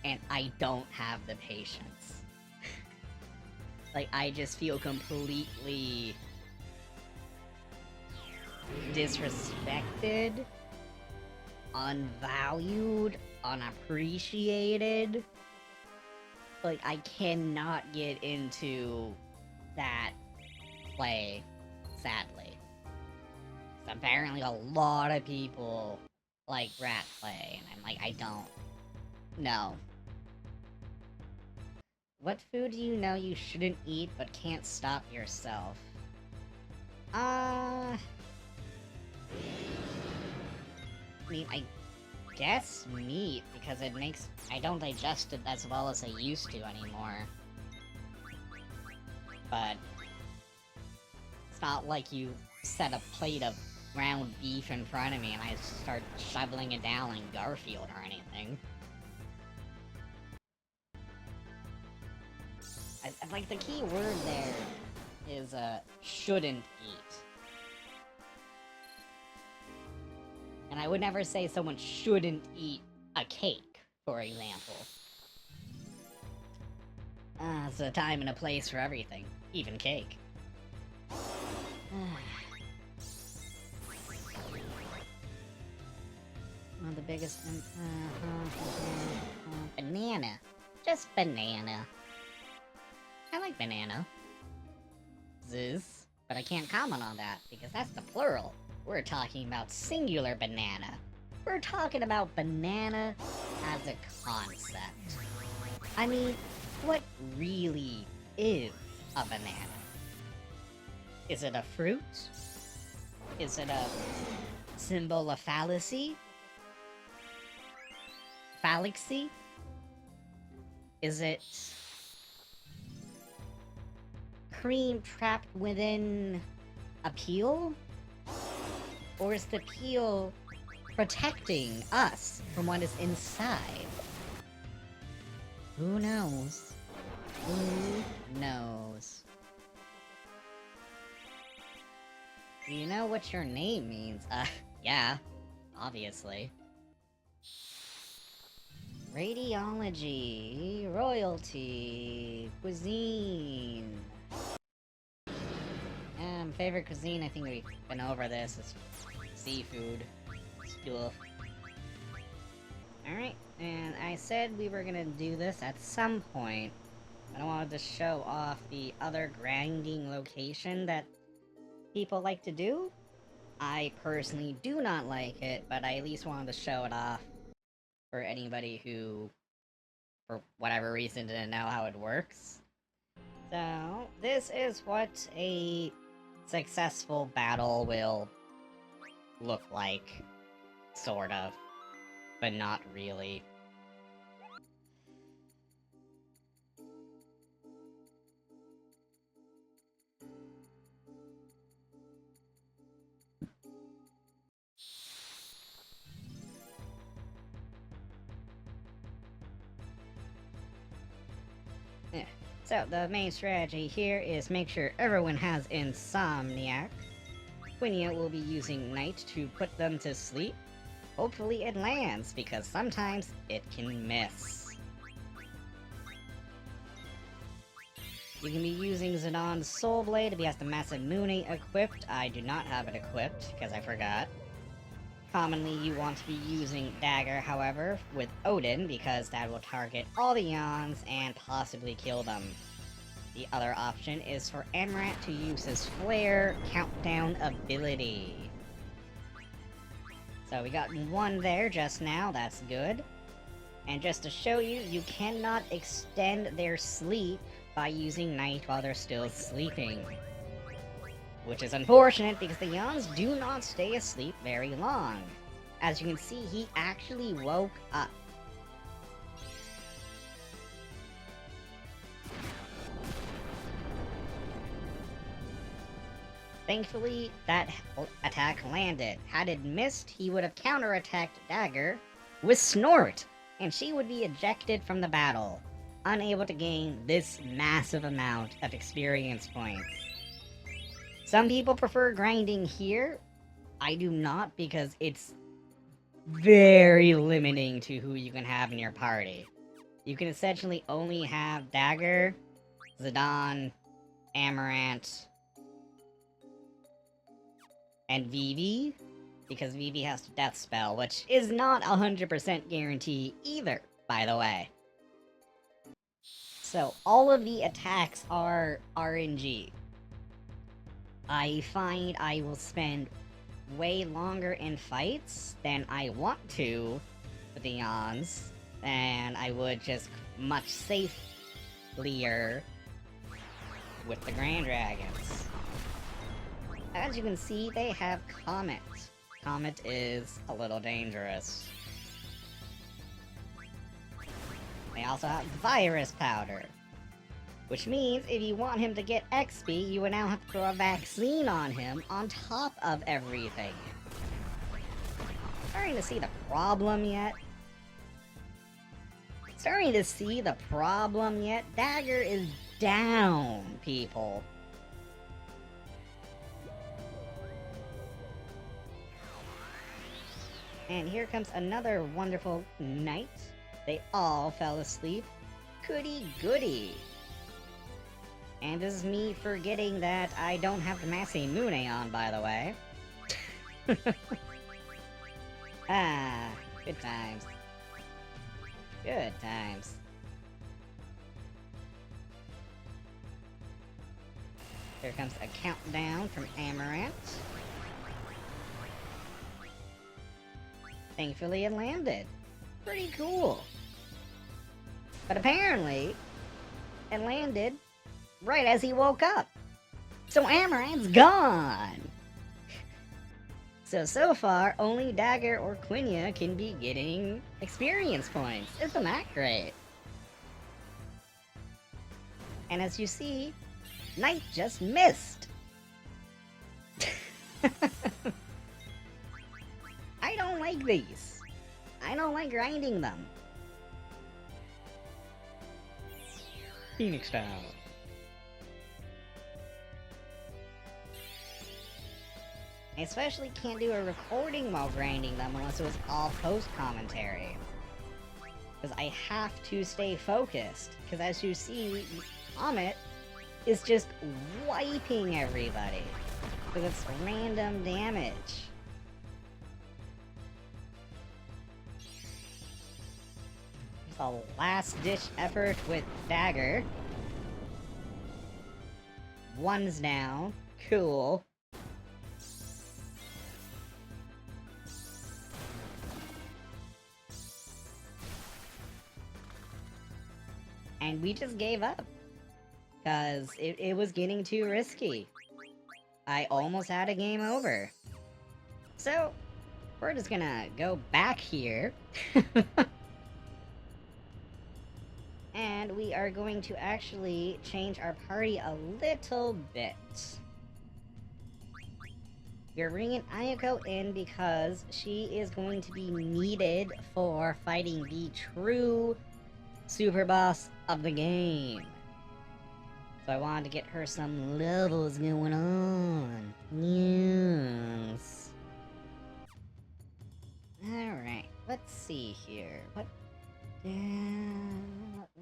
Speaker 1: and I don't have the patience. Like, I just feel completely disrespected, unvalued, unappreciated. Like, I cannot get into that play, sadly. Apparently a lot of people like rat play, and I'm like, I don't. No. What food do you know you shouldn't eat but can't stop yourself? I mean, I guess meat, because it makes... I don't digest it as well as I used to anymore. But it's not like you set a plate of ground beef in front of me and I start shoveling it down like Garfield or anything. Like, the key word there is, shouldn't eat. And I would never say someone shouldn't eat a cake, for example. It's a time and a place for everything, even cake. One of the biggest... banana. Just banana. I like banana. Ziz. But I can't comment on that, because that's the plural. We're talking about singular banana. We're talking about banana as a concept. I mean, what really is a banana? Is it a fruit? Is it a symbol of fallacy? Fallacy? Is it cream trapped within a peel? Or is the peel protecting us from what is inside? Who knows? Who knows? Do you know what your name means? Yeah, obviously. Radiology, royalty, cuisine. Favorite cuisine, I think we've been over this, is seafood stuff. Alright, and I said we were gonna do this at some point, but I wanted to show off the other grinding location that people like to do. I personally do not like it, but I at least wanted to show it off for anybody who, for whatever reason, didn't know how it works. So, this is what a successful battle will look like, sort of, but not really. Yeah. So, the main strategy here is make sure everyone has Insomniac. Quinia will be using Night to put them to sleep. Hopefully it lands, because sometimes it can miss. You can be using Zidon's Soul Blade if he has the Massive Mooney equipped. I do not have it equipped, because I forgot. Commonly, you want to be using Dagger, however, with Odin, because that will target all the Yawns and possibly kill them. The other option is for Amaranth to use his Flare Countdown ability. So we got one there just now, that's good. And just to show you, you cannot extend their sleep by using Night while they're still sleeping. Which is unfortunate because the Yawns do not stay asleep very long. As you can see, he actually woke up. Thankfully, that attack landed. Had it missed, he would have counterattacked Dagger with Snort, and she would be ejected from the battle, unable to gain this massive amount of experience points. Some people prefer grinding here. I do not, because it's very limiting to who you can have in your party. You can essentially only have Dagger, Zidane, Amaranth, and Vivi, because Vivi has to Death Spell, which is not 100% guarantee either, by the way. So all of the attacks are RNG. I find I will spend way longer in fights than I want to with the Yawns, than I would just much safelier with the Grand Dragons. As you can see, they have Comet. Comet is a little dangerous. They also have Virus Powder, which means if you want him to get XP, you would now have to throw a vaccine on him on top of everything. Starting to see the problem yet? Dagger is down, people. And here comes another wonderful night. They all fell asleep. Goody goody. And this is me forgetting that I don't have the Masamune on, by the way. Ah, good times. Good times. Here comes a countdown from Amaranth. Thankfully it landed. Pretty cool. But apparently, it landed right as he woke up. So Amaranth's gone! So far, only Dagger or Quinya can be getting experience points. Isn't that great? And as you see, Knight just missed! I don't like these. I don't like grinding them. Phoenix style. I especially can't do a recording while grinding them unless it was all post-commentary. Because I have to stay focused. Because as you see, Comet is just wiping everybody. Because it's random damage. It's a last-ditch effort with Dagger. One's down. Cool. And we just gave up. Because it was getting too risky. I almost had a game over. So, we're just gonna go back here. And we are going to actually change our party a little bit. We're bringing Ayako in because she is going to be needed for fighting the true super boss of the game. So I wanted to get her some levels going on. Yes. Alright, let's see here. What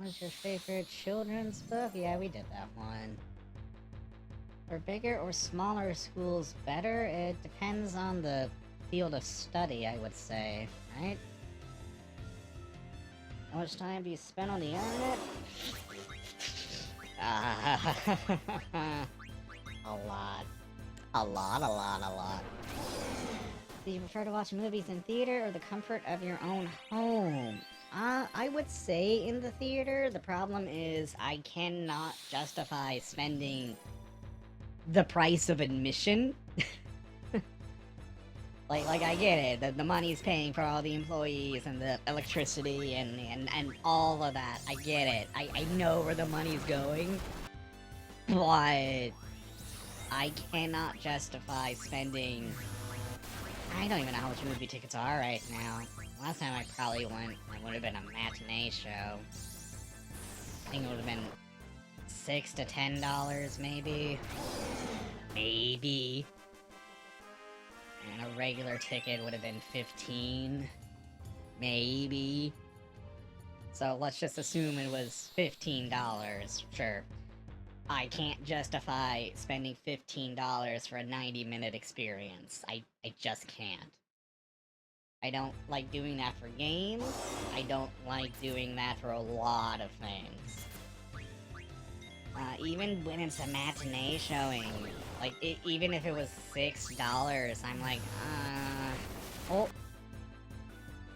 Speaker 1: was your favorite children's book? Yeah, we did that one. Are bigger or smaller schools better? It depends on the field of study, I would say, right? How much time do you spend on the internet? A lot. A lot. Do you prefer to watch movies in theater or the comfort of your own home? I would say in the theater. The problem is I cannot justify spending the price of admission. Like I get it. The money's paying for all the employees and the electricity and all of that. I get it. I know where the money's going. But I cannot justify spending... I don't even know how much movie tickets are right now. Last time I probably went, it would have been a matinee show. I think it would have been $6 to $10, maybe. Maybe. And a regular ticket would have been $15. Maybe. So let's just assume it was $15. Sure. I can't justify spending $15 for a 90-minute experience. I just can't. I don't like doing that for games. I don't like doing that for a lot of things. Even when it's a matinee showing, like, even if it was $6, I'm like, oh.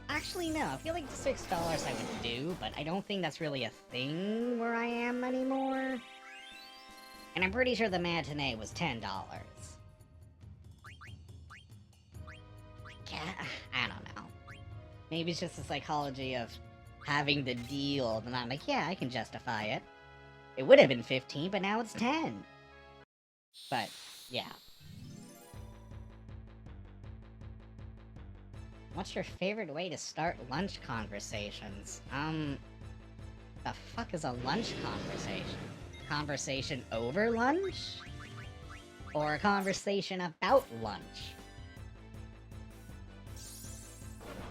Speaker 1: Actually, no, I feel like the $6 I would do, but I don't think that's really a thing where I am anymore. And I'm pretty sure the matinee was $10. I don't know. Maybe it's just the psychology of having the deal, and I'm like, yeah, I can justify it. It would have been 15, but now it's 10. But, yeah. What's your favorite way to start lunch conversations? The fuck is a lunch conversation? Conversation over lunch? Or a conversation about lunch?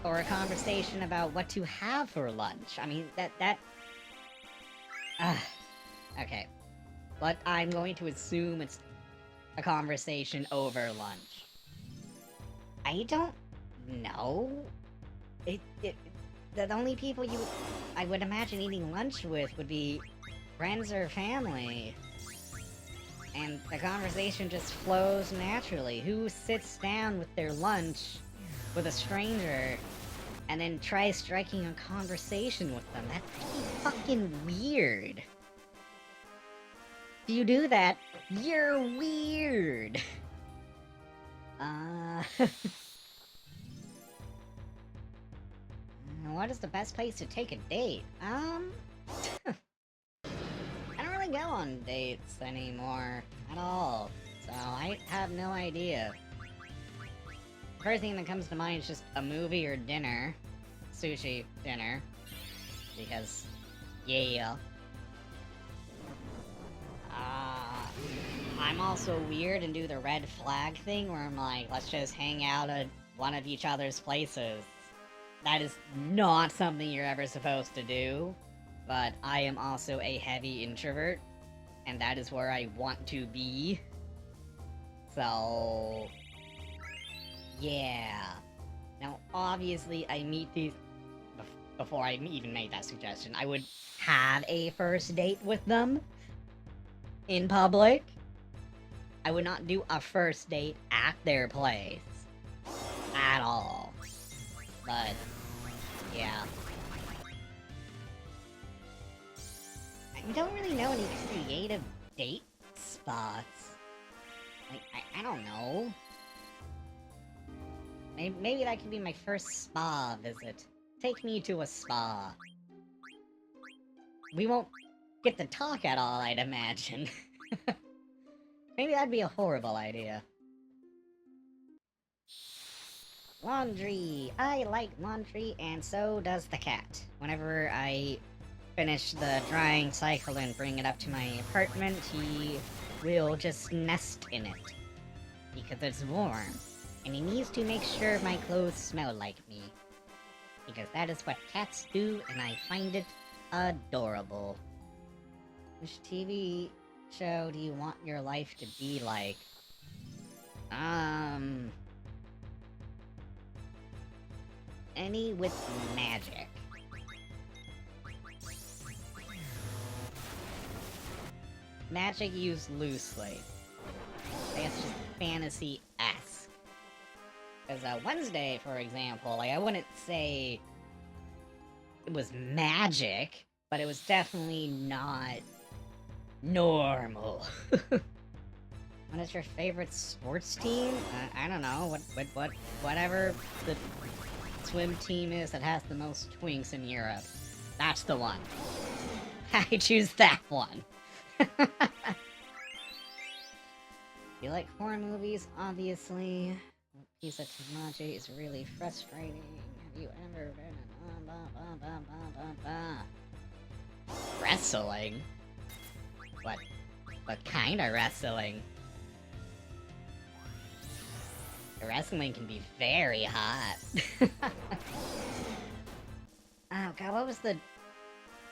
Speaker 1: Or a conversation about what to have for lunch? I mean, okay. But I'm going to assume it's a conversation over lunch. I don't know. The only people I would imagine eating lunch with would be friends or family. And the conversation just flows naturally. Who sits down with their lunch with a stranger and then tries striking a conversation with them? That's fucking weird. If you do that, you're weird. What is the best place to take a date? I don't really go on dates anymore at all, so I have no idea. First thing that comes to mind is just a movie or dinner. Sushi dinner. Because, yeah. I'm also weird and do the red flag thing where I'm like, let's just hang out at one of each other's places. That is not something you're ever supposed to do, but I am also a heavy introvert, and that is where I want to be. So... yeah. Now, obviously, I meet these... before I even made that suggestion, I would have a first date with them in public. I would not do a first date at their place. At all. But, yeah. I don't really know any creative date spots. Like, I don't know. Maybe that could be my first spa visit. Take me to a spa. We won't get to talk at all, I'd imagine. Maybe that'd be a horrible idea. Laundry! I like laundry, and so does the cat. Whenever I finish the drying cycle and bring it up to my apartment, he will just nest in it. Because it's warm. And he needs to make sure my clothes smell like me. Because that is what cats do, and I find it adorable. Which TV show do you want your life to be like? any with magic. Magic used loosely. I guess just fantasy-esque. Because Wednesday, for example, like, I wouldn't say it was magic, but it was definitely not normal. What is your favorite sports team? I don't know. Whatever the swim team is that has the most twinks in Europe. That's the one. I choose that one. You like horror movies, obviously. Piece of Tamaji is really frustrating. Have you ever been in wrestling? What kind of wrestling? Wrestling can be very hot. Oh god, what was the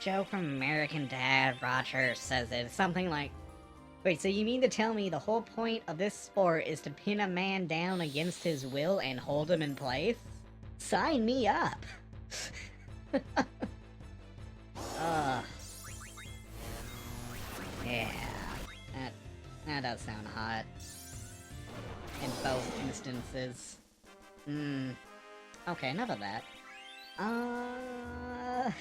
Speaker 1: joke from American Dad? Roger says it. Something like, wait, so you mean to tell me the whole point of this sport is to pin a man down against his will and hold him in place? Sign me up! Yeah. That does sound hot. In both instances. Okay, enough of that. What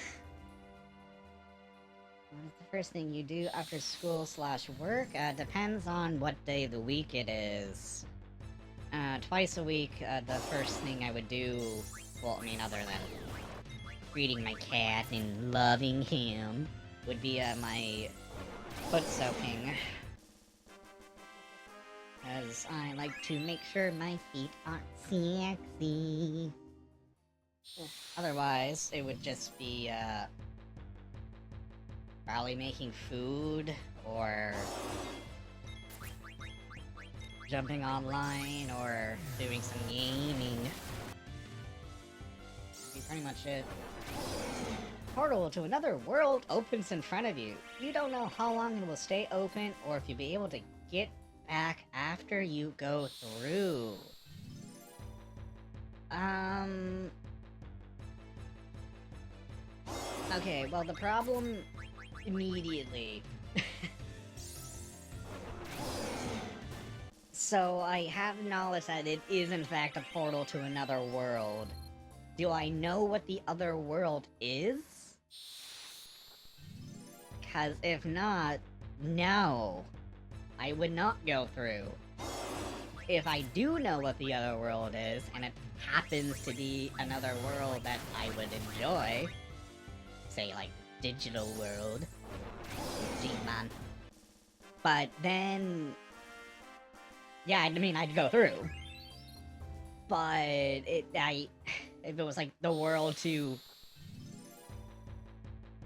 Speaker 1: is the first thing you do after school/work? Depends on what day of the week it is. Twice a week, the first thing I would do, well, I mean, other than feeding my cat and loving him, would be, my foot soaking. Because I like to make sure my feet aren't sexy. Otherwise, it would just be, probably making food, or jumping online, or doing some gaming. That'd be pretty much it. Portal to another world opens in front of you. You don't know how long it will stay open, or if you'll be able to get back after you go through. Okay, well, the problem immediately. So, I have knowledge that it is in fact a portal to another world. Do I know what the other world is? Because if not, no. I would not go through. If I do know what the other world is, and it happens to be another world that I would enjoy, say, like, digital world, Digimon, but then, yeah, I mean, I'd go through. But if it was like the world to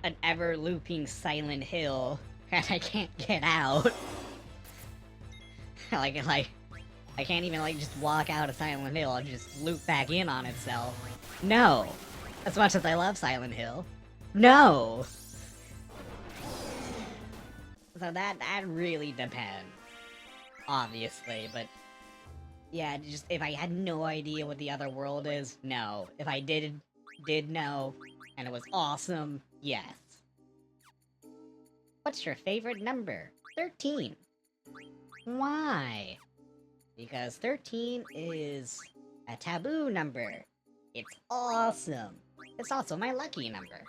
Speaker 1: an ever-looping Silent Hill, and I can't get out. like, I can't even, like, just walk out of Silent Hill and just loop back in on itself. No! As much as I love Silent Hill. No! So that really depends. Obviously, but... yeah, just, if I had no idea what the other world is, no. If I did know, and it was awesome, yes. What's your favorite number? 13. Why? Because 13 is a taboo number. It's awesome. It's also my lucky number.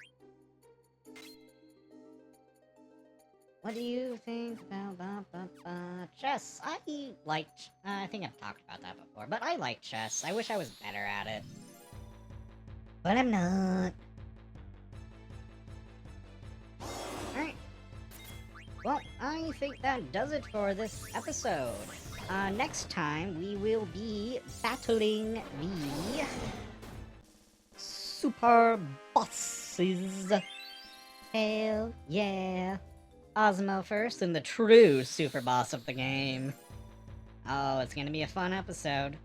Speaker 1: What do you think about chess? I think I've talked about that before, but I like chess. I wish I was better at it. But I'm not. Alright. Well, I think that does it for this episode. Next time we will be battling the super bosses. Hell yeah. Osmo first, and the true super boss of the game. Oh, it's gonna be a fun episode.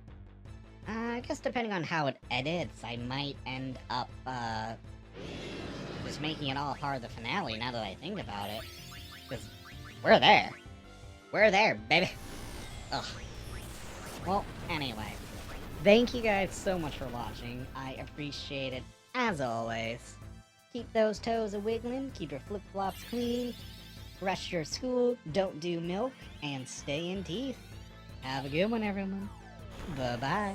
Speaker 1: I guess depending on how it edits, I might end up, just making it all part of the finale, now that I think about it. Because we're there. We're there, baby. Ugh. Well, anyway. Thank you guys so much for watching. I appreciate it as always. Keep those toes a wiggling, keep your flip flops clean, brush your school, don't do milk, and stay in teeth. Have a good one, everyone. Bye bye.